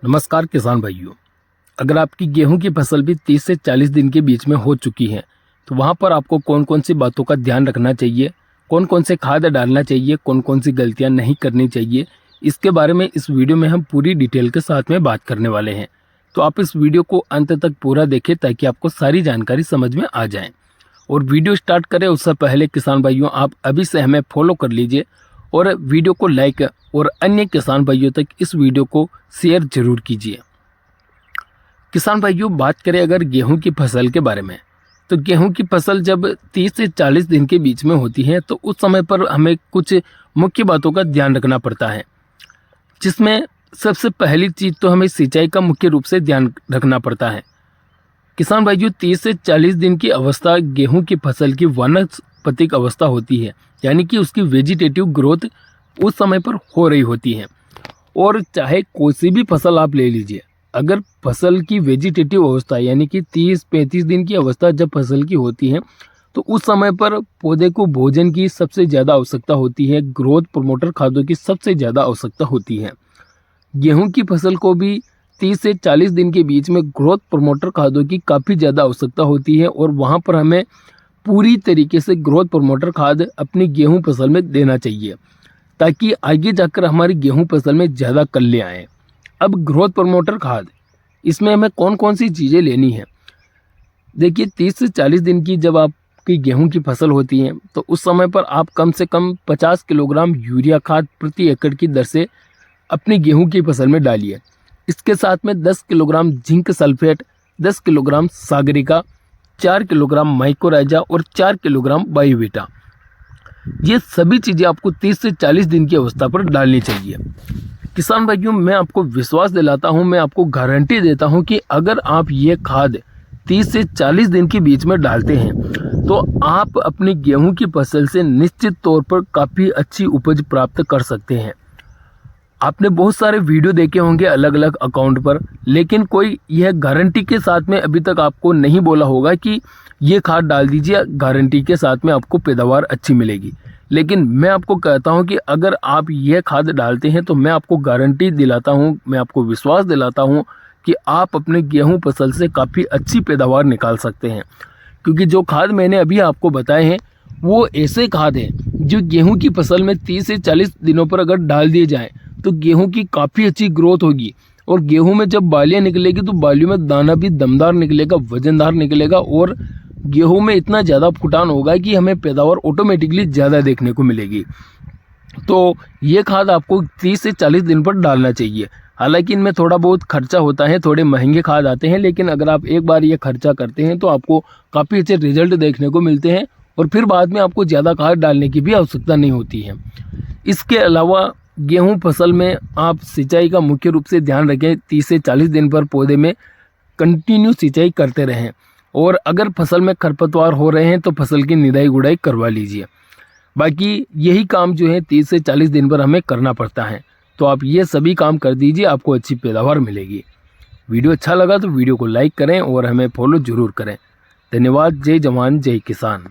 नमस्कार किसान भाइयों। अगर आपकी गेहूं की फसल भी 30 से 40 दिन के बीच में हो चुकी है तो वहां पर आपको कौन कौन सी बातों का ध्यान रखना चाहिए, कौन कौन से खाद डालना चाहिए, कौन कौन सी गलतियां नहीं करनी चाहिए, इसके बारे में इस वीडियो में हम पूरी डिटेल के साथ में बात करने वाले हैं। तो आप इस वीडियो को अंत तक पूरा देखें ताकि आपको सारी जानकारी समझ में आ जाए। और वीडियो स्टार्ट करें उससे पहले किसान भाइयों, आप अभी से हमें फॉलो कर लीजिए और वीडियो को लाइक और अन्य किसान भाइयों तक इस वीडियो को शेयर जरूर कीजिए। किसान भाइयों, बात करें अगर गेहूं की फसल के बारे में, तो गेहूं की फसल जब 30 से 40 दिन के बीच में होती है तो उस समय पर हमें कुछ मुख्य बातों का ध्यान रखना पड़ता है, जिसमें सबसे पहली चीज़ तो हमें सिंचाई का मुख्य रूप से ध्यान रखना पड़ता है। किसान भाइयों, 30 से 40 दिन की अवस्था गेहूं की फसल की वानस्पतिक अवस्था होती है, यानी कि उसकी वेजिटेटिव ग्रोथ उस समय पर हो रही होती है। और चाहे कोई सी भी फसल आप ले लीजिए, अगर फसल की वेजिटेटिव अवस्था यानी कि 30-35 दिन की अवस्था जब फसल की होती है तो उस समय पर पौधे को भोजन की सबसे ज़्यादा आवश्यकता होती है, ग्रोथ प्रमोटर खादों की सबसे ज़्यादा आवश्यकता होती है। गेहूं की फसल को भी 30 से 40 दिन के बीच में ग्रोथ प्रमोटर खादों की काफ़ी ज़्यादा आवश्यकता होती है और वहाँ पर हमें पूरी तरीके से ग्रोथ प्रमोटर खाद अपनी गेहूं फसल में देना चाहिए ताकि आगे जाकर हमारी गेहूं फसल में ज़्यादा कल्ले आएँ। अब ग्रोथ प्रमोटर खाद, इसमें हमें कौन कौन सी चीज़ें लेनी है। देखिए, 30 से 40 दिन की जब आपकी गेहूं की फसल होती है तो उस समय पर आप कम से कम 50 किलोग्राम यूरिया खाद प्रति एकड़ की दर से अपनी गेहूं की फसल में डालिए। इसके साथ में 10 kilogram zinc sulphate, 10 kilogram Sagarika, 4 kilogram mycorrhiza और 4 किलोग्राम बायोवीटा, ये सभी चीज़ें आपको 30 से 40 दिन की अवस्था पर डालनी चाहिए। किसान भाइयों, मैं आपको विश्वास दिलाता हूं, मैं आपको गारंटी देता हूं कि अगर आप ये खाद 30 से 40 दिन के बीच में डालते हैं तो आप अपनी गेहूं की फसल से निश्चित तौर पर काफ़ी अच्छी उपज प्राप्त कर सकते हैं। आपने बहुत सारे वीडियो देखे होंगे अलग अलग अकाउंट पर, लेकिन कोई यह गारंटी के साथ में अभी तक आपको नहीं बोला होगा कि ये खाद डाल दीजिए, गारंटी के साथ में आपको पैदावार अच्छी मिलेगी। लेकिन मैं आपको कहता हूं कि अगर आप ये खाद डालते हैं तो मैं आपको गारंटी दिलाता हूं, मैं आपको विश्वास दिलाता हूं कि आप अपने गेहूं फसल से काफ़ी अच्छी पैदावार निकाल सकते हैं। क्योंकि जो खाद मैंने अभी आपको बताए हैं वो ऐसे खाद हैं जो गेहूँ की फसल में 30 से 40 दिनों पर अगर डाल दिए जाएँ तो गेहूं की काफ़ी अच्छी ग्रोथ होगी। और गेहूं में जब बालियाँ निकलेगी तो बालियों में दाना भी दमदार निकलेगा, वजनदार निकलेगा और गेहूं में इतना ज़्यादा फुटान होगा कि हमें पैदावार ऑटोमेटिकली ज़्यादा देखने को मिलेगी। तो ये खाद आपको 30 से 40 दिन पर डालना चाहिए। हालांकि इनमें थोड़ा बहुत खर्चा होता है, थोड़े महंगे खाद आते हैं, लेकिन अगर आप एक बार ये खर्चा करते हैं तो आपको काफ़ी अच्छे रिजल्ट देखने को मिलते हैं और फिर बाद में आपको ज़्यादा खाद डालने की भी आवश्यकता नहीं होती है। इसके अलावा गेहूं फसल में आप सिंचाई का मुख्य रूप से ध्यान रखें, 30 से 40 दिन पर पौधे में कंटिन्यू सिंचाई करते रहें। और अगर फसल में खरपतवार हो रहे हैं तो फसल की निदाई गुड़ाई करवा लीजिए। बाकी यही काम जो है 30 से 40 दिन पर हमें करना पड़ता है, तो आप ये सभी काम कर दीजिए, आपको अच्छी पैदावार मिलेगी। वीडियो अच्छा लगा तो वीडियो को लाइक करें और हमें फॉलो ज़रूर करें। धन्यवाद। जय जवान जय किसान।